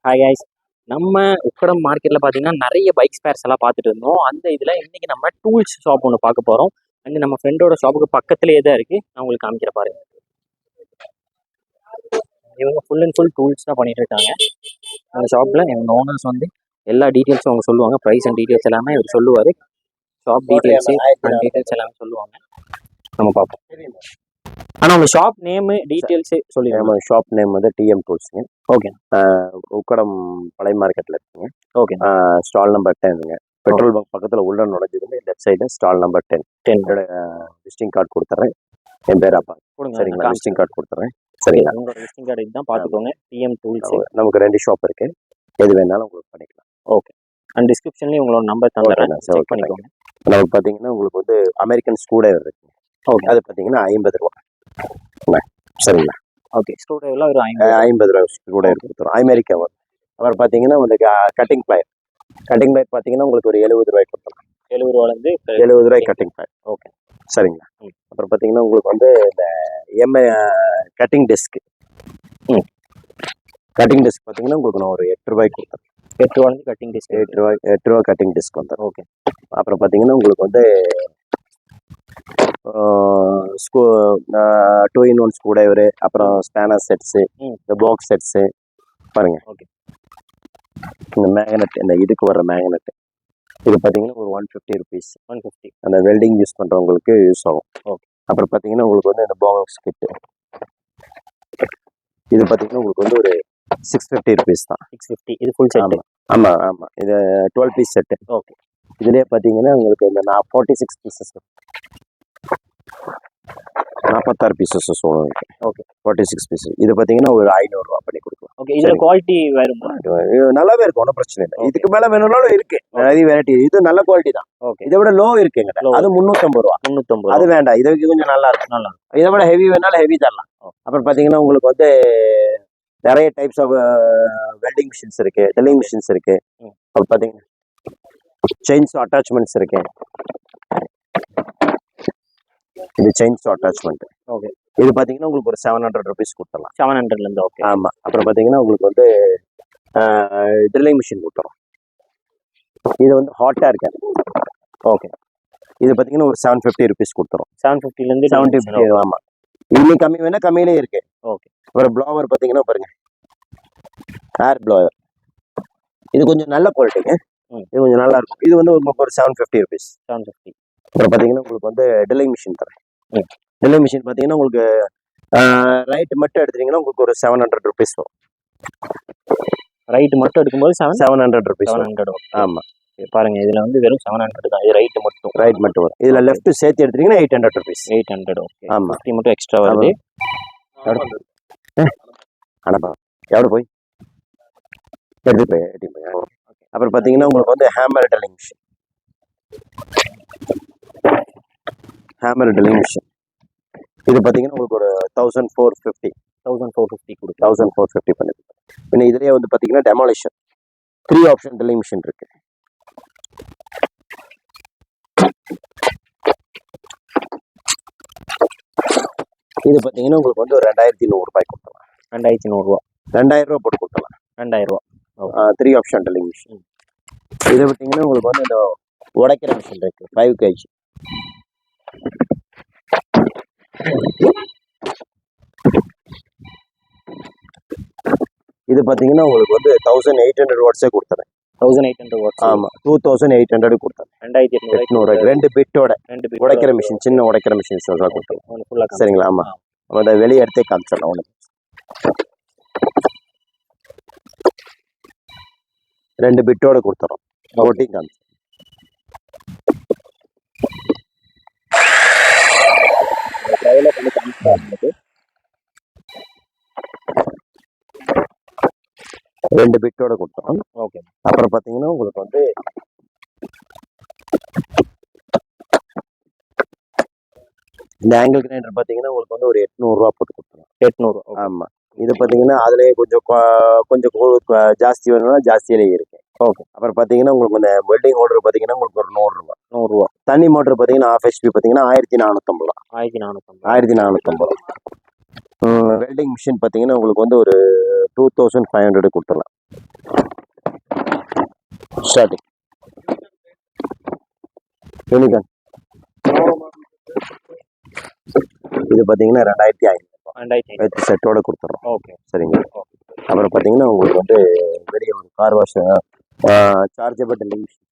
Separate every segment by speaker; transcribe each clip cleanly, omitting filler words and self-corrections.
Speaker 1: Hi guys. நம்ம உக்கடம் மார்க்கெட்டில் பார்த்தீங்கன்னா நிறைய பைக் ஸ்பேர்ஸ் எல்லாம் பார்த்துட்டு இருந்தோம். அந்த இதில் இன்றைக்கி நம்ம டூல்ஸ் ஷாப் ஒன்று பார்க்க போகிறோம். அண்ட் நம்ம ஃப்ரெண்டோட ஷாப்புக்கு பக்கத்துலேயே தான் இருக்குது. நான் உங்களுக்கு காமிக்கிற பாருங்க. இவங்க ஃபுல் அண்ட் ஃபுல் டூல்ஸ் தான் பண்ணிட்டு இருக்காங்க. அந்த ஷாப்பில் எங்கள் ஓனர்ஸ் வந்து எல்லா டீட்டெயில்ஸும் அவங்க சொல்லுவாங்க. ப்ரைஸ் அண்ட் டீட்டெயில்ஸ் எல்லாமே இவர் சொல்லுவார். ஷாப் டீட்டெயில்ஸு அண்ட் டீட்டெயில்ஸ் எல்லாமே சொல்லுவாங்க. நம்ம பார்ப்போம். ஆனால் உங்கள் ஷாப் நேமு டீட்டெயில்ஸு சொல்லி
Speaker 2: நம்ம ஷாப் நேம் வந்து டிஎம் டூல்ஸுங்க.
Speaker 1: ஓகே.
Speaker 2: உக்கடம் பழைய மார்க்கெட்டில் இருக்குங்க.
Speaker 1: ஓகே.
Speaker 2: ஸ்டால் நம்பர் 10ங்க. பெட்ரோல் பங்க் பக்கத்தில் உள்ள நுழைஞ்சதுமே லெஃப்ட் சைடில் ஸ்டால் நம்பர் 10. விசிட்டிங் கார்டு கொடுத்துட்றேன். என் பேர் அப்பா. சரிங்களா? விசிட்டிங் கார்டு கொடுத்துட்றேன். சரிங்களா?
Speaker 1: உங்களோட விசிட்டிங் கார்டு இதுதான் பார்த்துக்கோங்க. TM tools.
Speaker 2: நமக்கு 2 ஷாப் இருக்கு. எது வேணாலும் உங்களுக்கு பண்ணிக்கலாம்.
Speaker 1: ஓகே. அண்ட் டிஸ்கிரிப்ஷன்லேயும் உங்களோட நம்பர் தந்துடுறேன். செக் பண்ணிக்கோங்க.
Speaker 2: நமக்கு பார்த்தீங்கன்னா உங்களுக்கு வந்து அமெரிக்கன் ஸ்க்ரூ டிரைவர் இருக்கு.
Speaker 1: ஓகே.
Speaker 2: அது பார்த்தீங்கன்னா 50 ரூபா. சரிங்களா?
Speaker 1: ஓகே. ஸ்க்ரூ டிரைவரில் ஒரு
Speaker 2: 50 ரூபா ஸ்க்ரூ டிரைவர் கொடுத்துரும். அமெரிக்கா வரும். அப்புறம் பார்த்தீங்கன்னா உங்களுக்கு கட்டிங் பிளையர் பார்த்தீங்கன்னா உங்களுக்கு ஒரு 70 ரூபாய்க்கு கொடுத்துரும்.
Speaker 1: 70 ரூபாலேருந்து
Speaker 2: 70 ரூபாய் கட்டிங் பிளையர்.
Speaker 1: ஓகே.
Speaker 2: சரிங்களா? அப்புறம் பார்த்தீங்கன்னா உங்களுக்கு வந்து இந்த கட்டிங் டெஸ்க் பார்த்தீங்கன்னா உங்களுக்கு நான் ஒரு 8 ரூபாய்க்கு கொடுத்துறேன்.
Speaker 1: 8 ரூபாலேருந்து கட்டிங் டெஸ்க்.
Speaker 2: 8 ரூபா கட்டிங் டெஸ்க் வந்துடும்.
Speaker 1: ஓகே.
Speaker 2: அப்புறம் பார்த்தீங்கன்னா உங்களுக்கு வந்து 2-in-1 ஸ்க்ரூ டிரைவரு, அப்புறம் ஸ்பேனர் செட்ஸு, இந்த பாக்ஸ் செட்ஸு பாருங்க.
Speaker 1: ஓகே.
Speaker 2: இந்த மேக்னெட், இந்த இதுக்கு வர்ற மேக்னெட் இது பார்த்தீங்கன்னா ஒரு 150 ருபீஸ்.
Speaker 1: 150.
Speaker 2: அந்த வெல்டிங் யூஸ் பண்ணுறவங்களுக்கு யூஸ் ஆகும்.
Speaker 1: ஓகே. அப்புறம்
Speaker 2: பார்த்தீங்கன்னா உங்களுக்கு வந்து இந்த பாக்ஸ் கிட்டு இது பார்த்தீங்கன்னா உங்களுக்கு வந்து ஒரு 650 ருபீஸ் தான்.
Speaker 1: 650. இது ஃபுல் செட்.
Speaker 2: ஆமாம். இது 12 பீஸ் செட்டு.
Speaker 1: ஓகே.
Speaker 2: இதுலேயே பார்த்தீங்கன்னா உங்களுக்கு இந்த 46 பீசஸ் 46 பீசஸ் சொல்லுவாங்க. ஓகே. 46 பீசஸ். இது பார்த்தீங்கன்னா ஒரு 500 ரூபா பண்ணி கொடுக்கலாம்.
Speaker 1: ஓகே. இதில் குவாலிட்டி வருமா?
Speaker 2: நல்லாவே இருக்கும், ஒன்றும் பிரச்சனை இல்லை. இதுக்கு மேலே வேணும்னாலும் இருக்கு, நிறைய வெரைட்டி. இது நல்ல குவாலிட்டி தான்.
Speaker 1: ஓகே.
Speaker 2: இதை விட லோ இருக்குங்க, அது 350 ரூபா.
Speaker 1: 350.
Speaker 2: அது வேண்டாம், இது கொஞ்சம் நல்லா இருக்கும். இதை விட ஹெவி வேணாலும் ஹெவி தரலாம். அப்புறம் பார்த்தீங்கன்னா உங்களுக்கு வந்து நிறைய டைப்ஸ் ஆஃப் வெல்டிங் மிஷின்ஸ் இருக்கு, ட்ரில்லிங் மிஷின்ஸ் இருக்கு. அப்புறம் பார்த்தீங்கன்னா செயின்ஸ் அட்டாச்மெண்ட்ஸ் இருக்கு. இது செயின்ஸ் அட்டாச்மெண்ட்.
Speaker 1: ஓகே.
Speaker 2: இது பார்த்தீங்கன்னா உங்களுக்கு ஒரு 700 ருபீஸ் கொடுத்துடலாம்.
Speaker 1: 700லேருந்து. ஓகே.
Speaker 2: ஆமாம். அப்புறம் பார்த்தீங்கன்னா உங்களுக்கு வந்து ட்ரில்லிங் மிஷின் கொடுத்துரும். இது வந்து ஹாட்டாக இருக்காது. ஓகே. இது பார்த்தீங்கன்னா ஒரு 750 ருபீஸ் கொடுத்துரும்.
Speaker 1: 750லேருந்து
Speaker 2: 750. ஆமாம். இன்னும் கம்மி வேணால் கம்மியிலே இருக்கு.
Speaker 1: ஓகே.
Speaker 2: அப்புறம் ப்ளோவர் பார்த்தீங்கன்னா பாருங்க, ஏர் ப்ளோவர். இது கொஞ்சம் நல்ல குவாலிட்டிங்க. இது கொஞ்சம் நல்லா இருக்கும். இது வந்து ஒரு 750 ருபீஸ். 750. அப்புறம் பார்த்தீங்கன்னா உங்களுக்கு வந்து ட்ரில்லிங் மிஷின் தரேன். ட்ரில்லிங் மிஷின் பார்த்தீங்கன்னா உங்களுக்கு ரைட் மட்டும் எடுத்தீங்கன்னா உங்களுக்கு ஒரு 700 ருபீஸ் வரும்.
Speaker 1: ரைட் மட்டும் எடுக்கும்போது
Speaker 2: 700 ருபீஸ்.
Speaker 1: 700.
Speaker 2: ஆமாம்.
Speaker 1: பாருங்க, இதில் வந்து வெறும் 700 தான். இது ரைட் மட்டும்
Speaker 2: வரும். இதில் லெஃப்ட் சேர்த்து எடுத்தீங்கன்னா 800 ருபீஸ்.
Speaker 1: 800. ஓகே.
Speaker 2: ஆமாம்.
Speaker 1: 50 மட்டும் எக்ஸ்ட்ரா வருது.
Speaker 2: அனுப்பா எவ்வளோ போய் எடுத்து போய். அப்புறம் பார்த்தீங்கன்னா உங்களுக்கு வந்து ஹேமர் ட்ரில்லிங் மிஷின். இது பார்த்தீங்கன்னா உங்களுக்கு ஒரு 1450 கொடுக்கும். 1450 பண்ணி பின்ன இதுலேயே வந்து பார்த்தீங்கன்னா டெமாலிஷன் 3 ஆப்ஷன் ட்ரில்லிங் மிஷின் இருக்கு. இது பார்த்தீங்கன்னா உங்களுக்கு வந்து ஒரு 2100 ரூபாய் கொடுத்தலாம்.
Speaker 1: 2100 ரூபா.
Speaker 2: 2000 ரூபா போட்டு கொடுத்தலாம்.
Speaker 1: 2000 ரூபா.
Speaker 2: 3 ஆப்ஷன் ட்ரில்லிங் மிஷின். இதை பார்த்தீங்கன்னா உங்களுக்கு வந்து இந்த உடைக்கிற மிஷின் இருக்கு, 5 kg. இது பார்த்தீங்கன்னா உங்களுக்கு வந்து 1800 வாட்ஸே கொடுத்துறேன்.
Speaker 1: 1800 வாட்ஸ்.
Speaker 2: ஆமாம். 2800 கொடுத்தேன். 2800. 2 பிட்டோட உடைக்கிற மிஷின், சின்ன உடைக்கிற மிஷின்ஸ் தான் கொடுத்துருவோம். சரிங்களா? ஆமாம். நம்ம அதை வெளியே எடுத்தே காமிச்சிடலாம். ஒன்று 2 பிட்டோட கொடுத்துறோம். ஓட்டிங் காமிச்சு ரெண்டு பிட்டோட கொடுத்தோம்.
Speaker 1: ஓகே.
Speaker 2: அப்புறம் பார்த்தீங்கன்னா உங்களுக்கு வந்து இந்த ஆங்கிள் கிரைண்டர் பார்த்தீங்கன்னா உங்களுக்கு வந்து ஒரு 800 ரூபா போட்டு கொடுத்துருவோம்.
Speaker 1: 800.
Speaker 2: ஆமாம். இது பார்த்தீங்கன்னா அதுலேயே கொஞ்சம் ஜாஸ்தி வேணும்னா ஜாஸ்தியிலேயே இருக்கு. ஓகே. அப்புறம் பார்த்தீங்கன்னா உங்களுக்கு இந்த வெல்டிங் ஹோல்டர் பார்த்தீங்கன்னா உங்களுக்கு ஒரு 100 ரூபா. தண்ணி மோட்டர் பார்த்தீங்கன்னா 1/2 HP பார்த்தீங்கன்னா 1450 ரூபா. 1450 ரூபா. வெல்டிங் மிஷின் பார்த்தீங்கன்னா உங்களுக்கு வந்து ஒரு 2500 கொடுத்துடலாம். ஸ்டார்டிங் யூனிகான் இது பார்த்தீங்கன்னா 2500 வித் செட்டோட கொடுத்துட்றோம்.
Speaker 1: ஓகே
Speaker 2: சரிங்க. அப்புறம் பார்த்தீங்கன்னா உங்களுக்கு வந்து வெளியே ஒரு car wash chargeable drilling machine.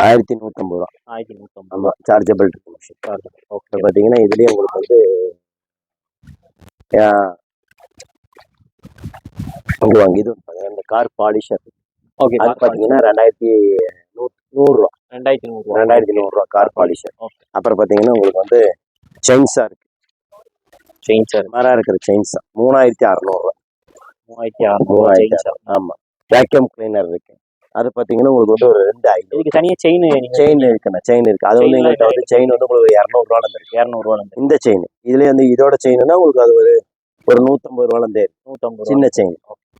Speaker 2: ₹1150.
Speaker 1: 1150.
Speaker 2: ஆமாம், சார்ஜபிள் ட்ரில்லிங் மிஷின்.
Speaker 1: ஓகே
Speaker 2: பார்த்தீங்கன்னா இதுலேயே உங்களுக்கு வந்து வாங்க இது இந்த கார் பாலிஷர்.
Speaker 1: ஓகே
Speaker 2: அது பார்த்தீங்கன்னா 2100 2100 கார் பாலிஷர். அப்புறம் பார்த்தீங்கன்னா உங்களுக்கு வந்து செயின்ஸா இருக்கு. மரம் இருக்கிற செயின்ஸா 3600.
Speaker 1: 3600.
Speaker 2: ஆமா. வேக்யூம் கிளீனர் இருக்கு. அது பார்த்தீங்கன்னா உங்களுக்கு வந்து ஒரு 2500.
Speaker 1: இதுக்கு தனியாக செயின்
Speaker 2: இருக்குண்ணா, செயின் இருக்கு. அது வந்து எங்கள்கிட்ட வந்து செயின் வந்து உங்களுக்கு ₹200 இருக்கு.
Speaker 1: ₹200
Speaker 2: இந்த செயின் இதுலேயே வந்து இதோட செயின்னா உங்களுக்கு அது ஒரு ₹150 சின்ன செயின்.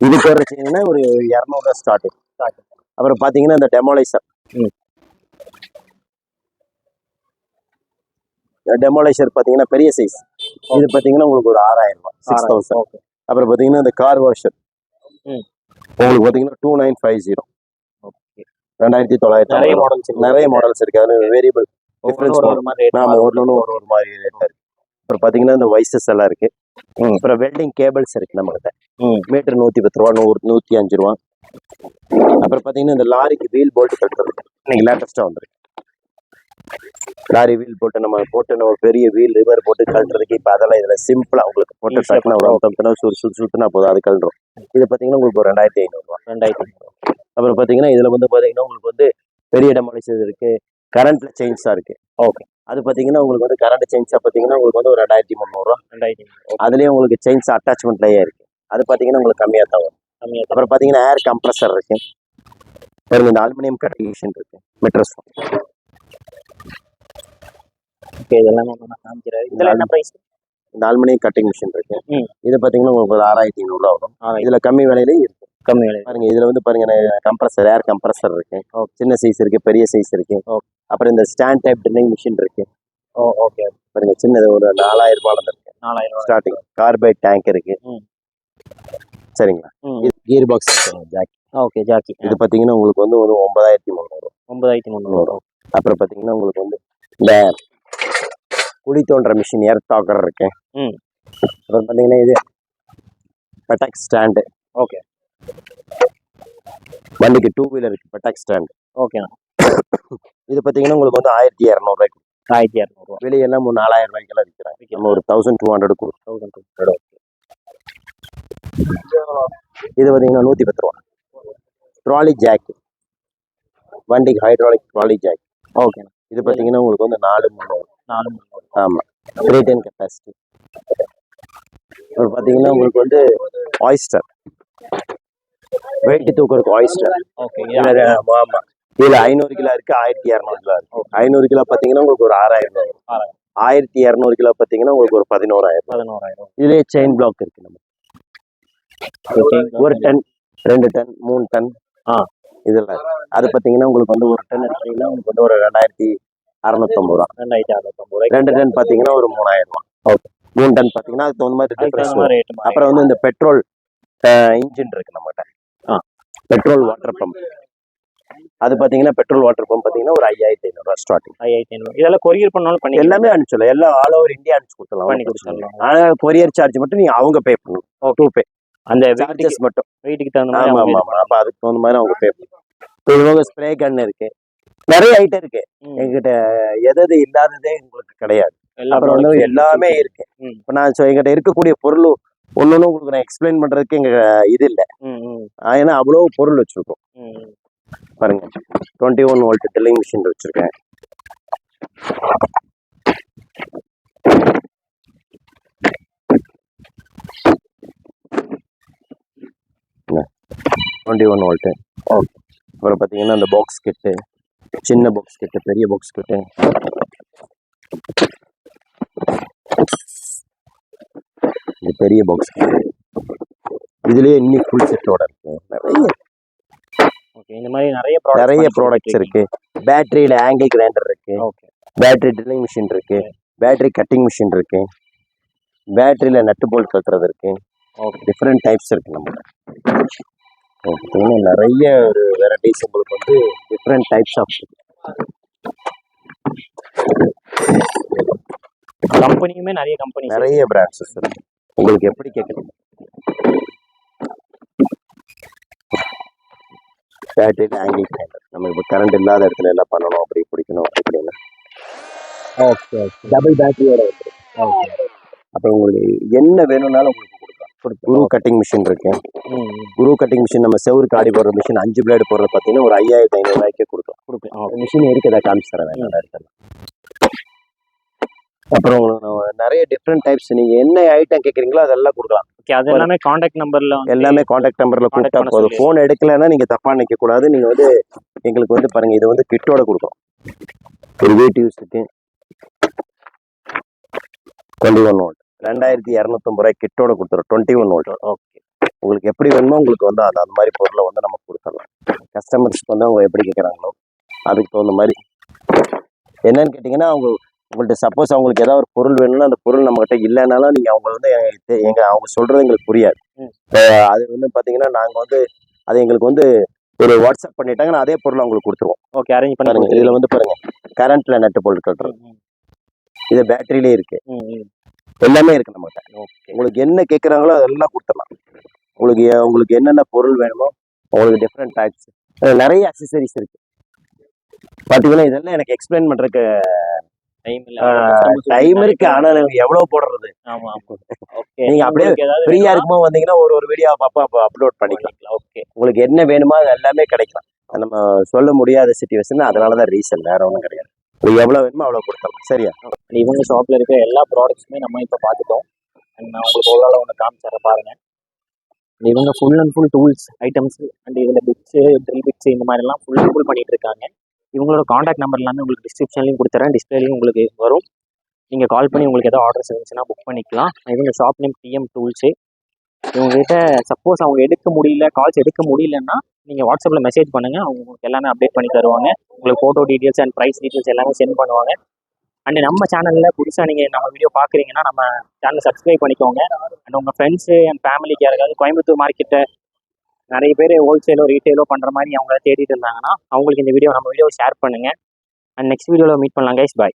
Speaker 2: இதுக்கு ஒரு செயின்னா ஒரு ₹200 ஸ்டார்டிங். அப்புறம் பார்த்தீங்கன்னா இந்த டெமாலைசர். டெமாலைசர் பார்த்தீங்கன்னா பெரிய சைஸ். இது பார்த்தீங்கன்னா உங்களுக்கு ஒரு ₹6000 6000. அப்புறம் பார்த்தீங்கன்னா இந்த கார் வாஷர் உங்களுக்கு பார்த்தீங்கன்னா 2950. 2900. நிறைய மாடல்ஸ் இருக்கு. அது வேரியபிள் டிஃபரன்ஸ் நாம ஒரு மாதிரி ரேட் இருக்கு. அப்புறம் பார்த்தீங்கன்னா இந்த வைசஸ் எல்லாம் இருக்கு. அப்புறம் வெல்டிங் கேபிள்ஸ் இருக்கு நம்மகிட்ட. மீட்டர் ₹110 ₹105. அப்புறம் பார்த்தீங்கன்னா இந்த லாரிக்கு வீல் போல்ட் கட்டுறது இன்னைக்கு லேட்டஸ்டா வந்துருக்கு. லாரி வீல் போட்டு நம்ம பெரிய வீல் ரிவர் போட்டு கழட்டுறதுக்கு இப்போ அதெல்லாம் இதில் சிம்பிளாக உங்களுக்கு போட்டு சுற்றுனா போதும், அது கழட்டுறோம். இது பார்த்தீங்கன்னா உங்களுக்கு ஒரு ₹2500. அப்புறம் பார்த்தீங்கன்னா இதில் வந்து பார்த்தீங்கன்னா உங்களுக்கு வந்து பெரிய டெமாலிஷர் இருக்கு. கரண்ட்ல செயின்ஸா இருக்கு. ஓகே. அது பார்த்தீங்கன்னா உங்களுக்கு வந்து கரண்ட் செயின்ஸா பார்த்தீங்கன்னா உங்களுக்கு வந்து ஒரு ₹2300. அதுலேயும் உங்களுக்கு செயின்ஸ் அட்டாச்மெண்ட்லேயே இருக்கு. அது பார்த்தீங்கன்னா உங்களுக்கு கம்மியாக தான் வரும். அப்புறம் பார்த்தீங்கன்னா ஏர் கம்ப்ரஸர் இருக்கு. பாருங்க இந்த அலுமினியம் கட்டிங் மிஷின் இருக்கு. மெட்ரஸ்.
Speaker 1: இதெல்லாம் என்ன பிரைஸ்?
Speaker 2: இந்த அலுமினியம் கட்டிங் மிஷின் இருக்கு. இது பார்த்தீங்கன்னா உங்களுக்கு ஒரு ₹6500 வரும். இதுல கம்மி விலையிலேயே இருக்கு. பாருங்க இதுல வந்து பாருங்க கம்ப்ரஸர், ஏர் கம்ப்ரஸர் இருக்கு. சின்ன சைஸ் இருக்கு, பெரிய சைஸ் இருக்கு. அப்புறம் இந்த ஸ்டாண்ட் டைப் ட்ரில்லிங் மிஷின் இருக்கு. ஓகே. பாருங்க சின்னது ஒரு ₹4000 இருக்கு. ஸ்டார்டிங். கார்பைட் டேங்க் இருக்கு. சரிங்களா. Gear box Jackie. Okay Jackie. இது பார்த்தீங்கன்னா உங்களுக்கு வந்து ஒரு ₹9300. அப்புறம் பார்த்தீங்கன்னா உங்களுக்கு வந்து இந்த குழி தோன்ற மிஷின் ஏர் டாக்கர் இருக்கு. அப்புறம் பார்த்தீங்கன்னா இது பெட்டாக் ஸ்டாண்டு. ஓகே. வண்டிக்கு 2 வீலருக்கு பெட்டாக் ஸ்டாண்டு. ஓகே. இது பார்த்தீங்கன்னா உங்களுக்கு வந்து ₹1200. 1200. வெளியெல்லாம் ₹4000 விற்கிறாங்க. நம்ம ஒரு 1200 கொடுக்கும். இது பார்த்தீங்கன்னா ₹110. Trolley jack. வண்டிக்கு ஹைட்ராலிக் ட்ராலி ஜாக். ஓகே. இது பார்த்தீங்கன்னா உங்களுக்கு வந்து 4300. ஆமாம். 310 கெப்பாசிட்டி. அப்புறம் பார்த்தீங்கன்னா உங்களுக்கு வந்து ஆயிஸ்டர். வெயிட் தூக்குறதுக்கு ஆயிஸ்டர். ஓகே. ஆமாம். இதில் 500 கிலோ இருக்கு, 1200 கிலோ இருக்கு. 500 கிலோ பார்த்தீங்கன்னா உங்களுக்கு ஒரு ₹6000. 1200 கிலோ பார்த்தீங்கன்னா உங்களுக்கு ஒரு ₹11000. இதுலேயே செயின் பிளாக் இருக்கு. நம்ம ஒரு டன், 2 டன், 3 டன் இதெல்லாம். அது பார்த்தீங்கன்னா உங்களுக்கு வந்து ஒரு டன் எடுத்தீங்கன்னா உங்களுக்கு வந்து ஒரு ₹2650. 2 டன் பார்த்தீங்கன்னா ஒரு ₹3000. ஓகே. 3 டன் பார்த்தீங்கன்னா அதுக்கு தகுந்த மாதிரி டிஃபரன்ஸ் வரும். அப்புறம் வந்து இந்த பெட்ரோல் இன்ஜின் இருக்கு நம்மகிட்ட. Petrol water pump. அது பார்த்தீங்கன்னா பெட்ரோல் வாட்டர் பம்ப் பார்த்தீங்கன்னா ஒரு ₹5500 ஸ்டார்டிங். 5500. இதெல்லாம் கொரியர் பண்ணாலும் பண்ணி எல்லாமே அனுப்பிச்சலாம். எல்லாம் ஆல் ஓவர் இந்தியா அனுப்பிச்சு கொடுத்துடலாம். ஆனால் கொரியர் சார்ஜ் மட்டும் நீங்க அவங்க பே பண்ணணும். டூ பே. அந்த சார்ஜஸ் மட்டும் வெயிட்டுக்கு தகுந்த மாதிரி. ஆமாம். அப்போ அதுக்கு தகுந்த மாதிரி அவங்க பே பண்ணணும். இவங்க ஸ்ப்ரே கன் இருக்கு. நிறைய ஐட்டம் இருக்கு எங்கிட்ட. எது இல்லாததே உங்களுக்கு கிடையாது. அப்புறம் வந்து எல்லாமே இருக்கு. இப்போ நான் எங்கிட்ட இருக்கக்கூடிய பொருள் ஒன்னொன்னு உங்களுக்கு நான் எக்ஸ்பிளைன் பண்றதுக்கு எங்க இது இல்லை. ஏன்னா அவ்வளோ பொருள் வச்சிருக்கோம். பாருங்க 21 வோல்ட் ட்ரில்லிங் மிஷின் வச்சிருக்கேன். அப்புறம் பார்த்தீங்கன்னா அந்த பாக்ஸ் கிட்டு, சின்ன பாக்ஸ் கிட்டு, பெரிய பாக்ஸ் கிட்டு. இது பெரிய பாக்ஸ் கிட்டு. இதுலயே இன்னும் ஃபுல் செட்டோட இருக்கு. இந்த மாதிரி நிறைய ப்ராடக்ட்ஸ் இருக்கு. பேட்டரியில ஆங்கிள் கிரைண்டர் இருக்கு. பேட்டரி ட்ரில்லிங் மிஷின் இருக்கு. பேட்டரி கட்டிங் மிஷின் இருக்கு. பேட்டரியில் நட்டு போல்ட் கட்டுறது இருக்கு.
Speaker 1: ஓகே.
Speaker 2: டிஃப்ரெண்ட் டைப்ஸ் இருக்கு நம்ம. பார்த்தீங்கன்னா நிறைய ஒரு வெரைட்டிஸ் உங்களுக்கு வந்து டிஃப்ரெண்ட் டைப்ஸ் ஆஃப்
Speaker 1: கம்பெனியுமே நிறைய கம்பெனி,
Speaker 2: நிறைய பிராண்ட்ஸஸ் இருக்கு. உங்களுக்கு எப்படி கேட்குறீங்க? பேட்டரியில் ஆங்கிள் கிரைண்டர், நம்ம இப்போ கரண்ட் இல்லாத இடத்துல எல்லாம் பண்ணணும், அப்படி பிடிக்கணும் அப்படின்னு.
Speaker 1: Okay okay.
Speaker 2: டபுள் பேட்டரியோட இருக்கு.
Speaker 1: ஓகே.
Speaker 2: அப்போ உங்களுக்கு என்ன வேணும்னாலும் உங்களுக்கு கொடுக்கலாம். குரு கட்டிங் மிஷின் இருக்கு. குரு கட்டிங் மிஷின் நம்ம செவருக்கு ஆடி போடுற மிஷின் 5 பிளேடு போடுறது பார்த்தீங்கன்னா ஒரு 5500 ரூபாய்க்கே கொடுக்கலாம். மிஷின் இருக்குதா காமிச்சிடறேன் இடத்துல. அப்புறம் உங்களுக்கு நிறைய டிஃப்ரெண்ட் டைப்ஸ், நீங்க என்ன ஐட்டம் கேட்குறீங்களோ அதெல்லாம் கொடுக்கலாம்.
Speaker 1: ஓகே. அது எல்லாமே காண்டாக்ட் நம்பர்ல
Speaker 2: எல்லாமே காண்டாக்ட் நம்பர்ல கூப்பிட்டா போதும். ஃபோன் எடுக்கலைன்னா நீங்க தப்பா நினைக்க கூடாது. நீங்க வந்து எங்களுக்கு வந்து பாருங்க, இது வந்து கிட்டோட கொடுக்கும். ஒரு வீட்டு யூஸுக்கு 21 வோல்ட் 2250 ரூபாய் கிட்டோட கொடுத்துரும். 21 வோல்ட். ஓகே. உங்களுக்கு எப்படி வேணுமோ உங்களுக்கு வந்து அந்த மாதிரி பொருளை வந்து நம்ம கொடுத்துடலாம். கஸ்டமர்ஸ்க்கு வந்து அவங்க எப்படி கேட்குறாங்களோ அதுக்கு தகுந்த மாதிரி. என்னன்னு கேட்டிங்கன்னா, உங்கள்கிட்ட சப்போஸ் அவங்களுக்கு ஏதாவது ஒரு பொருள் வேணும்னா அந்த பொருள் நம்மகிட்ட இல்லைனாலும் நீங்கள் அவங்க வந்து அவங்க சொல்கிறது எங்களுக்கு புரியாது. அது வந்து பார்த்தீங்கன்னா நாங்கள் வந்து அது எங்களுக்கு வந்து ஒரு வாட்ஸ்அப் பண்ணிட்டாங்கன்னா அதே பொருள் அவங்களுக்கு கொடுத்துருவோம்.
Speaker 1: ஓகே. அரேஞ்ச் பண்ணுங்க.
Speaker 2: இதில் வந்து பாருங்க, கரண்ட்ல நட்டு போல்ட் கட்டுறது, இது பேட்டரியிலே இருக்கு, எல்லாமே இருக்கு நம்மகிட்ட. உங்களுக்கு என்ன கேட்குறாங்களோ அதெல்லாம் கொடுத்துடலாம். உங்களுக்கு என்னென்ன பொருள் வேணுமோ உங்களுக்கு டிஃப்ரெண்ட் டைப்ஸ் நிறைய அக்சசரிஸ் இருக்கு. பார்த்தீங்கன்னா இதெல்லாம் எனக்கு எக்ஸ்பிளைன் பண்றதுக்கு டைம் இருக்கு. ஆனா எவ்வளவு போடுறது, நீங்க அப்படியே ஃப்ரீயா இருக்கும்போது வந்தீங்கன்னா ஒரு வீடியோ அப்போ அப்லோட் பண்ணிக்கலாம். ஓகே. உங்களுக்கு என்ன வேணுமோ அது எல்லாமே கிடைக்கலாம். நம்ம சொல்ல முடியாத சிச்சுவேஷன், அதனாலதான் ரீசன், வேற ஒன்றும் கிடையாது. எவ்வளவு வேணுமோ அவ்வளவு கொடுத்தலாம். சரியா?
Speaker 1: இவங்க ஷாப்ல இருக்க எல்லா ப்ராடக்ட்ஸுமே நம்ம இப்போ பார்த்துட்டோம். நான் உங்களுக்கு ஓவரால் ஒன்று காமிச்சிட பாருங்க. இவங்க full and full tools items and இதில் பிட்ஸு, ட்ரில் பிட்ஸு இந்த மாதிரிலாம் ஃபுல் அண்ட் ஃபுல் பண்ணிட்டு இருக்காங்க. இவங்களோட காண்டாக்ட் நம்பர் எல்லாமே உங்களுக்கு டிஸ்கிரிப்ஷன்லையும் கொடுத்துறேன், டிஸ்பிளேலையும் உங்களுக்கு வரும். நீங்கள் கால் பண்ணி உங்களுக்கு எதாவது ஆர்டர்ஸ் இருந்துச்சுன்னா புக் பண்ணிக்கலாம். இவங்க ஷாப் நேம் டிஎம் டூல்ஸு. இவங்ககிட்ட சப்போஸ் அவங்க எடுக்க முடியல, கால்ஸ் எடுக்க முடியலன்னா நீங்கள் வாட்ஸ்அப்பில் மெசேஜ் பண்ணுங்கள், அவங்க உங்களுக்கு எல்லாமே அப்டேட் பண்ணி தருவாங்க. உங்களுக்கு photo details and price details எல்லாமே சென்ட் பண்ணுவாங்க. அண்ட் நம்ம சேனலில் புதுசாக நீங்கள் நம்ம வீடியோ பார்க்குறீங்கன்னா நம்ம சேனலை சப்ஸ்கிரைப் பண்ணிக்கோங்க. அண்ட் உங்கள் ஃப்ரெண்ட்ஸு அண்ட் ஃபேமிலிக்கு யாராவது கோயம்புத்தூர் மார்க்கெட்டை நிறைய பேர் ஹோல்சேலோ ரீட்டெயிலோ பண்ணுற மாதிரி அவங்கள தேடிட்டு இருந்தாங்கன்னா அவங்களுக்கு இந்த வீடியோ நம்ம வீடியோ ஷேர் பண்ணுங்கள். அண்ட் நெக்ஸ்ட் வீடியோவில் மீட் பண்ணலாம் கைஸ். பாய்.